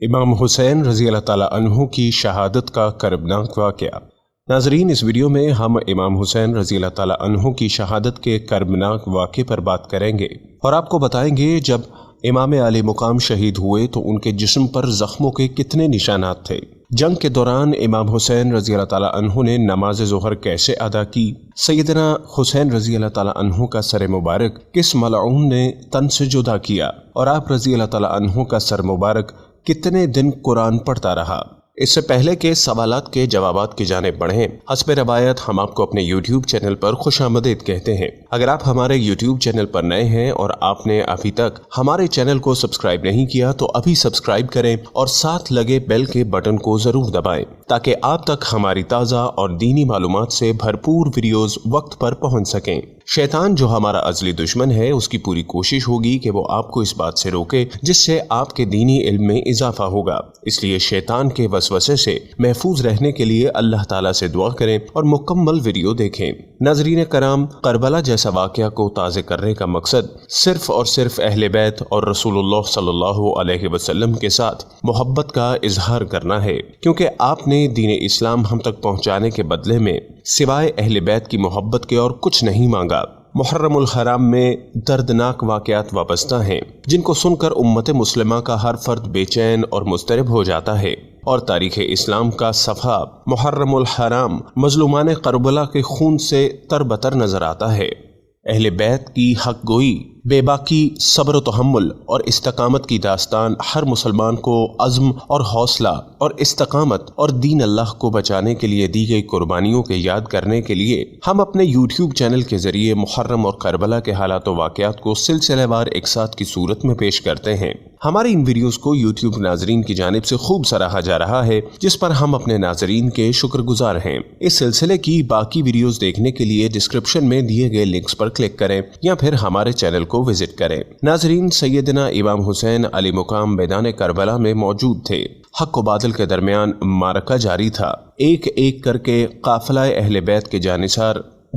امام حسین رضی اللہ تعالیٰ عنہ کی شہادت کا کربناک واقعہ۔ ناظرین، اس ویڈیو میں ہم امام حسین رضی اللہ تعالیٰ عنہ کی شہادت کے کربناک واقعے پر بات کریں گے اور آپ کو بتائیں گے جب امام علی مقام شہید ہوئے تو ان کے جسم پر زخموں کے کتنے نشانات تھے۔ جنگ کے دوران امام حسین رضی اللہ تعالیٰ عنہ نے نماز ظہر کیسے ادا کی، سیدنا حسین رضی اللہ تعالیٰ عنہ کا سر مبارک کس ملعون نے تن سے جدا کیا، اور آپ رضی اللہ تعالیٰ عنہ کا سر مبارک کتنے دن قرآن پڑھتا رہا۔ اس سے پہلے کے سوالات کے جوابات کی جانب بڑھیں، حسب روایت ہم آپ کو اپنے یوٹیوب چینل پر خوش آمدید کہتے ہیں۔ اگر آپ ہمارے یوٹیوب چینل پر نئے ہیں اور آپ نے ابھی تک ہمارے چینل کو سبسکرائب نہیں کیا تو ابھی سبسکرائب کریں اور ساتھ لگے بیل کے بٹن کو ضرور دبائیں تاکہ آپ تک ہماری تازہ اور دینی معلومات سے بھرپور ویڈیوز وقت پر پہنچ سکیں۔ شیطان جو ہمارا ازلی دشمن ہے، اس کی پوری کوشش ہوگی کہ وہ آپ کو اس بات سے روکے جس سے آپ کے دینی علم میں اضافہ ہوگا، اس لیے شیطان کے وسوسے سے محفوظ رہنے کے لیے اللہ تعالیٰ سے دعا کریں اور مکمل ویڈیو دیکھیں۔ ناظرین کرام، کربلا جیسا واقعہ کو تازہ کرنے کا مقصد صرف اور صرف اہل بیت اور رسول اللہ صلی اللہ علیہ وسلم کے ساتھ محبت کا اظہار کرنا ہے، کیونکہ آپ نے دین اسلام ہم تک پہنچانے کے بدلے میں سوائے اہل بیت کی محبت کے اور کچھ نہیں مانگا۔ محرم الحرام میں دردناک واقعات وابستہ ہیں جن کو سن کر امت مسلمہ کا ہر فرد بے چین اور مضطرب ہو جاتا ہے، اور تاریخ اسلام کا صفحہ محرم الحرام مظلومان کربلا کے خون سے تربتر نظر آتا ہے۔ اہل بیت کی حق گوئی، بے باکی، صبر و تحمل اور استقامت کی داستان ہر مسلمان کو عزم اور حوصلہ اور استقامت اور دین اللہ کو بچانے کے لیے دی گئی قربانیوں کے یاد کرنے کے لیے ہم اپنے یوٹیوب چینل کے ذریعے محرم اور کربلا کے حالات و واقعات کو سلسلہ وار ایک ساتھ کی صورت میں پیش کرتے ہیں۔ ہماری ان ویڈیوز کو یوٹیوب ناظرین کی جانب سے خوب سراہا جا رہا ہے، جس پر ہم اپنے ناظرین کے شکر گزار ہیں۔ اس سلسلے کی باقی ویڈیوز دیکھنے کے لیے ڈسکرپشن میں دیے گئے لنکس پر کلک کریں یا پھر ہمارے چینل کو وزٹ کریں۔ ناظرین، سیدنا امام حسین علی مقام میدان کربلا میں موجود تھے۔ حق و باطل کے درمیان معرکہ جاری تھا۔ ایک ایک کر کے قافلہ اہل بیت کے جانثار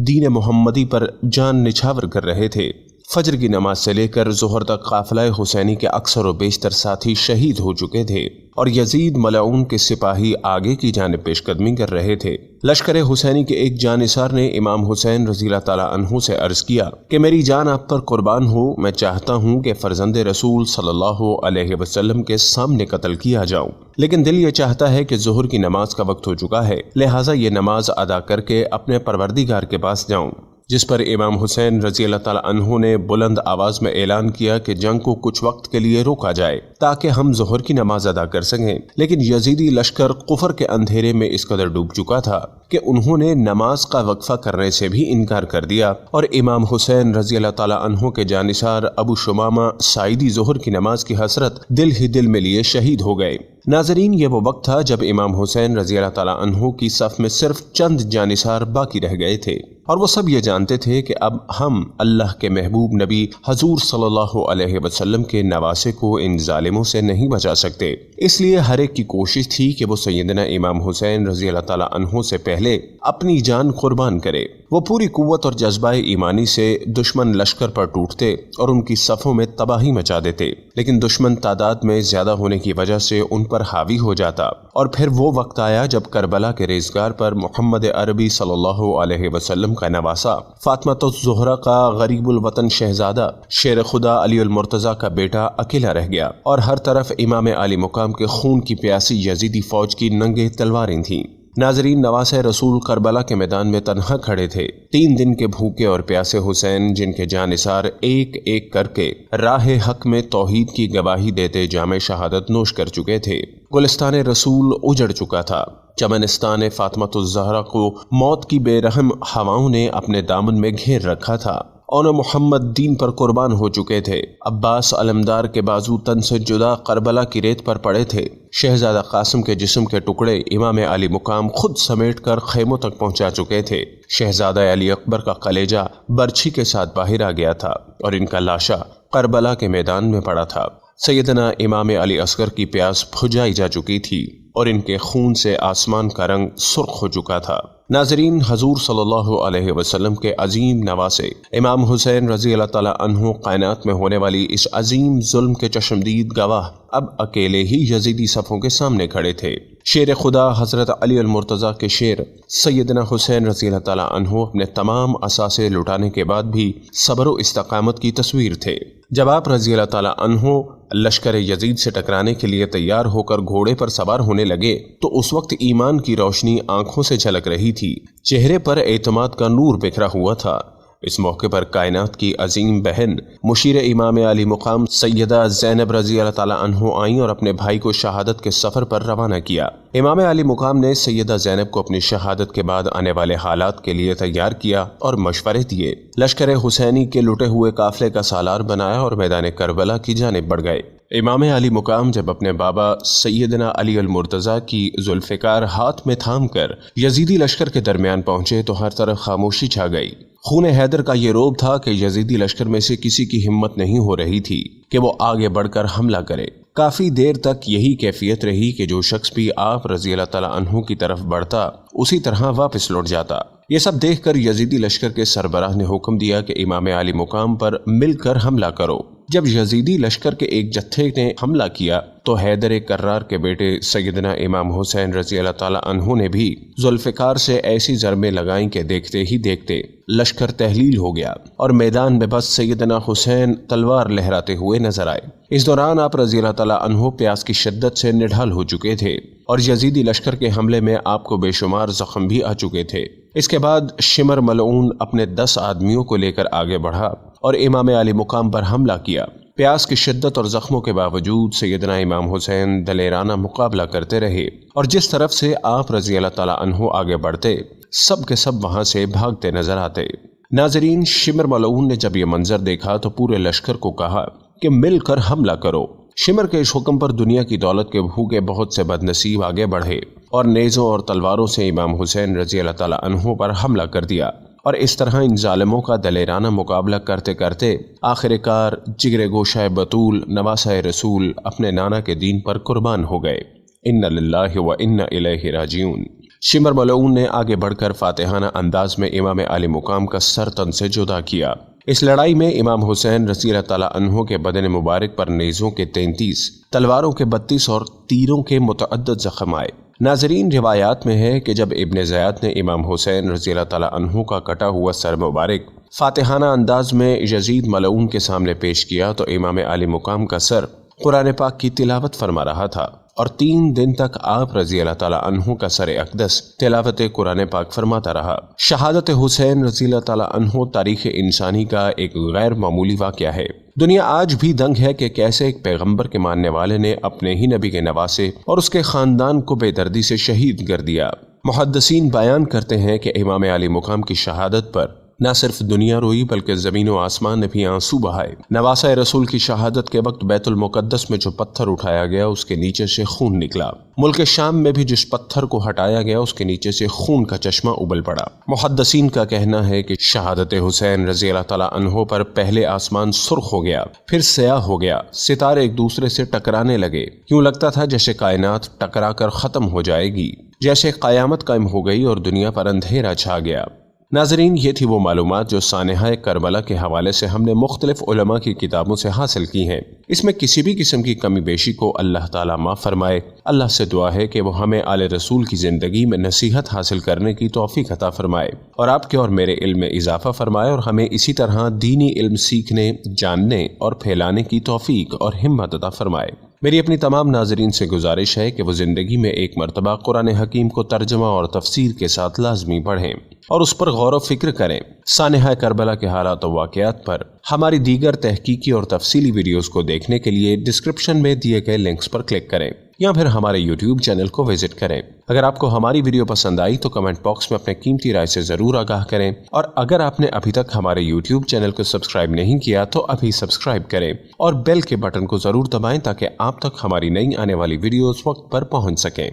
دین محمدی پر جان نچھاور کر رہے تھے۔ فجر کی نماز سے لے کر ظہر تک قافلہ حسینی کے اکثر و بیشتر ساتھی شہید ہو چکے تھے اور یزید ملعون کے سپاہی آگے کی جانب پیش قدمی کر رہے تھے۔ لشکر حسینی کے ایک جانثار نے امام حسین رضی اللہ تعالیٰ عنہ سے عرض کیا کہ میری جان آپ پر قربان ہو، میں چاہتا ہوں کہ فرزند رسول صلی اللہ علیہ وسلم کے سامنے قتل کیا جاؤں، لیکن دل یہ چاہتا ہے کہ ظہر کی نماز کا وقت ہو چکا ہے، لہٰذا یہ نماز ادا کر کے اپنے پروردگار کے پاس جاؤں۔ جس پر امام حسین رضی اللہ تعالیٰ عنہ نے بلند آواز میں اعلان کیا کہ جنگ کو کچھ وقت کے لیے روکا جائے تاکہ ہم ظہر کی نماز ادا کر سکیں، لیکن یزیدی لشکر کفر کے اندھیرے میں اس قدر ڈوب چکا تھا کہ انہوں نے نماز کا وقفہ کرنے سے بھی انکار کر دیا، اور امام حسین رضی اللہ تعالیٰ عنہ کے جانثار ابو شمامہ ساعدی ظہر کی نماز کی حسرت دل ہی دل میں لیے شہید ہو گئے۔ ناظرین، یہ وہ وقت تھا جب امام حسین رضی اللہ تعالیٰ عنہ کی صف میں صرف چند جانثار باقی رہ گئے تھے، اور وہ سب یہ جانتے تھے کہ اب ہم اللہ کے محبوب نبی حضور صلی اللہ علیہ وسلم کے نواسے کو ان ظالموں سے نہیں بچا سکتے۔ اس لیے ہر ایک کی کوشش تھی کہ وہ سیدنا امام حسین رضی اللہ تعالیٰ عنہ سے پہلے اپنی جان قربان کرے۔ وہ پوری قوت اور جذبہ ایمانی سے دشمن لشکر پر ٹوٹتے اور ان کی صفوں میں تباہی مچا دیتے، لیکن دشمن تعداد میں زیادہ ہونے کی وجہ سے ان پر حاوی ہو جاتا، اور پھر وہ وقت آیا جب کربلا کے ریزگار پر محمد عربی صلی اللہ علیہ وسلم کا نواسا، فاطمۃ الزہرا کا غریب الوطن شہزادہ، شیر خدا علی المرتضیٰ کا بیٹا اکیلا رہ گیا، اور ہر طرف امام علی مقام کے خون کی پیاسی یزیدی فوج کی ننگے تلواریں تھیں۔ ناظرین، نواسہ رسول کربلا کے میدان میں تنہا کھڑے تھے۔ 3 دن کے بھوکے اور پیاسے حسین، جن کے جانثار ایک ایک کر کے راہ حق میں توحید کی گواہی دیتے جام شہادت نوش کر چکے تھے۔ گلستان رسول اجڑ چکا تھا۔ چمنستان فاطمۃ الزہرا کو موت کی بے رحم ہواؤں نے اپنے دامن میں گھیر رکھا تھا۔ اون محمد دین پر قربان ہو چکے تھے۔ عباس علمدار کے بازو تن سے جدا کربلا کی ریت پر پڑے تھے۔ شہزادہ قاسم کے جسم کے ٹکڑے امام علی مقام خود سمیٹ کر خیموں تک پہنچا چکے تھے۔ شہزادہ علی اکبر کا کلیجہ برچھی کے ساتھ باہر آ گیا تھا اور ان کا لاشا کربلا کے میدان میں پڑا تھا۔ سیدنا امام علی اصغر کی پیاس بجھائی جا چکی تھی اور ان کے خون سے آسمان کا رنگ سرخ ہو چکا تھا۔ ناظرین، حضور صلی اللہ علیہ وسلم کے عظیم نواسے امام حسین رضی اللہ تعالیٰ عنہ کائنات میں ہونے والی اس عظیم ظلم کے چشمدید گواہ اب اکیلے ہی یزیدی صفوں کے سامنے کھڑے تھے۔ شیر خدا حضرت علی المرتضیٰ کے شیر سیدنا حسین رضی اللہ تعالیٰ عنہ اپنے تمام اثاثے لٹانے کے بعد بھی صبر و استقامت کی تصویر تھے۔ جب آپ رضی اللہ تعالیٰ عنہ لشکر یزید سے ٹکرانے کے لیے تیار ہو کر گھوڑے پر سوار ہونے لگے تو اس وقت ایمان کی روشنی آنکھوں سے جھلک رہی تھی، چہرے پر اعتماد کا نور بکھرا ہوا تھا۔ اس موقع پر کائنات کی عظیم بہن مشیر امام علی مقام سیدہ زینب رضی اللہ تعالیٰ عنہ آئیں اور اپنے بھائی کو شہادت کے سفر پر روانہ کیا۔ امام علی مقام نے سیدہ زینب کو اپنی شہادت کے بعد آنے والے حالات کے لیے تیار کیا اور مشورے دیے۔ لشکر حسینی کے لٹے ہوئے قافلے کا سالار بنایا اور میدان کربلا کی جانب بڑھ گئے۔ امام علی مقام جب اپنے بابا سیدنا علی المرتضیٰ کی ذوالفقار ہاتھ میں تھام کر یزیدی لشکر کے درمیان پہنچے تو ہر طرف خاموشی چھا گئی۔ خون حیدر کا یہ روب تھا کہ یزیدی لشکر میں سے کسی کی ہمت نہیں ہو رہی تھی کہ وہ آگے بڑھ کر حملہ کرے۔ کافی دیر تک یہی کیفیت رہی کہ جو شخص بھی آپ رضی اللہ تعالیٰ عنہ کی طرف بڑھتا اسی طرح واپس لوٹ جاتا۔ یہ سب دیکھ کر یزیدی لشکر کے سربراہ نے حکم دیا کہ امام علی مقام پر مل کر حملہ کرو۔ جب یزیدی لشکر کے ایک جتھے نے حملہ کیا تو حیدر کرار کے بیٹے سیدنا امام حسین رضی اللہ تعالیٰ عنہ نے بھی ذوالفقار سے ایسی ضربیں لگائیں کہ دیکھتے ہی دیکھتے لشکر تحلیل ہو گیا اور میدان میں بس سیدنا حسین تلوار لہراتے ہوئے نظر آئے۔ اس دوران آپ رضی اللہ تعالیٰ عنہ پیاس کی شدت سے نڈھال ہو چکے تھے اور یزیدی لشکر کے حملے میں آپ کو بے شمار زخم بھی آ چکے تھے۔ اس کے بعد شمر ملعون اپنے 10 آدمیوں کو لے کر آگے بڑھا اور امام علی مقام پر حملہ کیا۔ پیاس کی شدت اور زخموں کے باوجود سیدنا امام حسین دلیرانہ مقابلہ کرتے رہے اور جس طرف سے آپ رضی اللہ تعالیٰ عنہ آگے بڑھتے سب کے سب وہاں سے بھاگتے نظر آتے۔ ناظرین، شمر ملعون نے جب یہ منظر دیکھا تو پورے لشکر کو کہا کہ مل کر حملہ کرو۔ شمر کے اس حکم پر دنیا کی دولت کے بھوکے بہت سے بد نصیب آگے بڑھے اور نیزوں اور تلواروں سے امام حسین رضی اللہ تعالیٰ عنہ پر حملہ کر دیا اور اس طرح ان ظالموں کا دلیرانہ مقابلہ کرتے کرتے آخر کار جگر گوشہ بطول نواسہ رسول اپنے نانا کے دین پر قربان ہو گئے۔ ان للہ و انا الیہ راجعون۔ شمر ملعون نے آگے بڑھ کر فاتحانہ انداز میں امام علی مقام کا سر تن سے جدا کیا۔ اس لڑائی میں امام حسین رضی اللہ تعالیٰ عنہ کے بدن مبارک پر نیزوں کے 33، تلواروں کے 32 اور تیروں کے متعدد زخم آئے۔ ناظرین، روایات میں ہے کہ جب ابن زیاد نے امام حسین رضی اللہ تعالیٰ عنہ کا کٹا ہوا سر مبارک فاتحانہ انداز میں یزید ملعون کے سامنے پیش کیا تو امام علی مقام کا سر قرآن پاک کی تلاوت فرما رہا تھا اور 3 دن تک آپ رضی اللہ تعالیٰ عنہ کا سر اقدس تلاوت قرآن پاک فرماتا رہا۔ شہادت حسین رضی اللہ تعالیٰ عنہ تاریخ انسانی کا ایک غیر معمولی واقعہ ہے۔ دنیا آج بھی دنگ ہے کہ کیسے ایک پیغمبر کے ماننے والے نے اپنے ہی نبی کے نواسے اور اس کے خاندان کو بے دردی سے شہید کر دیا۔ محدثین بیان کرتے ہیں کہ امام علی مقام کی شہادت پر نہ صرف دنیا روئی بلکہ زمین و آسمان نے بھی آنسو بہائے۔ نواسہ رسول کی شہادت کے وقت بیت المقدس میں جو پتھر اٹھایا گیا اس کے نیچے سے خون نکلا۔ ملک شام میں بھی جس پتھر کو ہٹایا گیا اس کے نیچے سے خون کا چشمہ ابل پڑا۔ محدثین کا کہنا ہے کہ شہادت حسین رضی اللہ تعالیٰ عنہ پر پہلے آسمان سرخ ہو گیا، پھر سیاہ ہو گیا، ستارے ایک دوسرے سے ٹکرانے لگے، یوں لگتا تھا جیسے کائنات ٹکرا کر ختم ہو جائے گی، جیسے قیامت قائم ہو گئی اور دنیا پر اندھیرا چھا گیا۔ ناظرین، یہ تھی وہ معلومات جو سانحہ کربلا کے حوالے سے ہم نے مختلف علماء کی کتابوں سے حاصل کی ہیں۔ اس میں کسی بھی قسم کی کمی بیشی کو اللہ تعالیٰ معاف فرمائے۔ اللہ سے دعا ہے کہ وہ ہمیں آل رسول کی زندگی میں نصیحت حاصل کرنے کی توفیق عطا فرمائے اور آپ کے اور میرے علم میں اضافہ فرمائے اور ہمیں اسی طرح دینی علم سیکھنے، جاننے اور پھیلانے کی توفیق اور ہمت عطا فرمائے۔ میری اپنی تمام ناظرین سے گزارش ہے کہ وہ زندگی میں ایک مرتبہ قرآن حکیم کو ترجمہ اور تفسیر کے ساتھ لازمی پڑھیں اور اس پر غور و فکر کریں۔ سانحہ کربلا کے حالات و واقعات پر ہماری دیگر تحقیقی اور تفصیلی ویڈیوز کو دیکھنے کے لیے ڈسکرپشن میں دیے گئے لنکس پر کلک کریں یا پھر ہمارے یوٹیوب چینل کو وزٹ کریں۔ اگر آپ کو ہماری ویڈیو پسند آئی تو کمنٹ باکس میں اپنے قیمتی رائے سے ضرور آگاہ کریں اور اگر آپ نے ابھی تک ہمارے یوٹیوب چینل کو سبسکرائب نہیں کیا تو ابھی سبسکرائب کریں اور بیل کے بٹن کو ضرور دبائیں تاکہ آپ تک ہماری نئی آنے والی ویڈیوز وقت پر پہنچ سکیں۔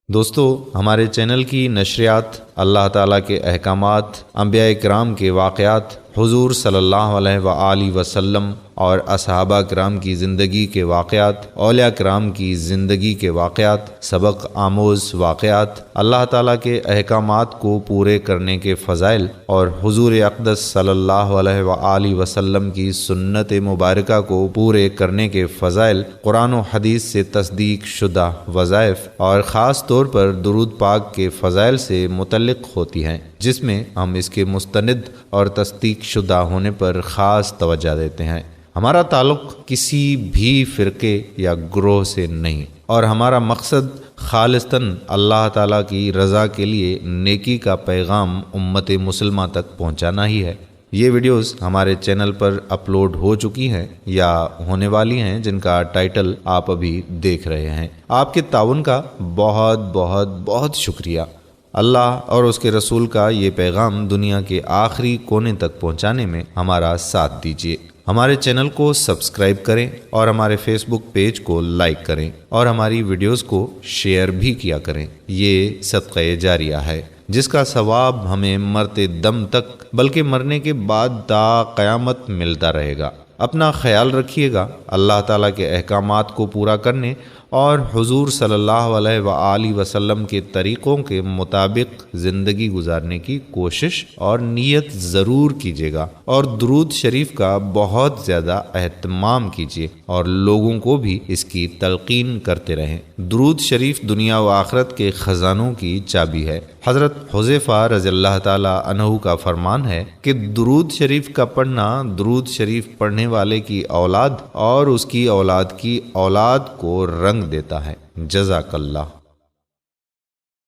دوستو، ہمارے چینل کی نشریات اللہ تعالیٰ کے احکامات، انبیاء کرام کے واقعات، حضور صلی اللہ علیہ وآلہ وسلم اور اصحابہ کرام کی زندگی کے واقعات، اولیاء کرام کی زندگی کے واقعات، سبق آموز واقعات، اللہ تعالیٰ کے احکامات کو پورے کرنے کے فضائل اور حضور اقدس صلی اللہ علیہ وآلہ وسلم کی سنت مبارکہ کو پورے کرنے کے فضائل، قرآن و حدیث سے تصدیق شدہ وظائف اور خاص طور پر درود پاک کے فضائل سے متعلق ہوتی ہیں، جس میں ہم اس کے مستند اور تصدیق شدہ ہونے پر خاص توجہ دیتے ہیں۔ ہمارا تعلق کسی بھی فرقے یا گروہ سے نہیں، اور ہمارا مقصد خالصتاً اللہ تعالیٰ کی رضا کے لیے نیکی کا پیغام امت مسلمہ تک پہنچانا ہی ہے۔ یہ ویڈیوز ہمارے چینل پر اپلوڈ ہو چکی ہیں یا ہونے والی ہیں، جن کا ٹائٹل آپ ابھی دیکھ رہے ہیں۔ آپ کے تعاون کا بہت بہت بہت شکریہ۔ اللہ اور اس کے رسول کا یہ پیغام دنیا کے آخری کونے تک پہنچانے میں ہمارا ساتھ دیجیے۔ ہمارے چینل کو سبسکرائب کریں اور ہمارے فیس بک پیج کو لائک کریں اور ہماری ویڈیوز کو شیئر بھی کیا کریں۔ یہ صدقہ جاریہ ہے جس کا ثواب ہمیں مرتے دم تک بلکہ مرنے کے بعد تا قیامت ملتا رہے گا۔ اپنا خیال رکھیے گا، اللہ تعالیٰ کے احکامات کو پورا کرنے اور حضور صلی اللہ علیہ وآلہ وسلم کے طریقوں کے مطابق زندگی گزارنے کی کوشش اور نیت ضرور کیجیے گا، اور درود شریف کا بہت زیادہ اہتمام کیجیے اور لوگوں کو بھی اس کی تلقین کرتے رہیں۔ درود شریف دنیا و آخرت کے خزانوں کی چابی ہے۔ حضرت حذیفہ رضی اللہ تعالی عنہ کا فرمان ہے کہ درود شریف کا پڑھنا درود شریف پڑھنے والے کی اولاد اور اس کی اولاد کی اولاد کو رنگ دیتا ہے۔ جزاک اللہ۔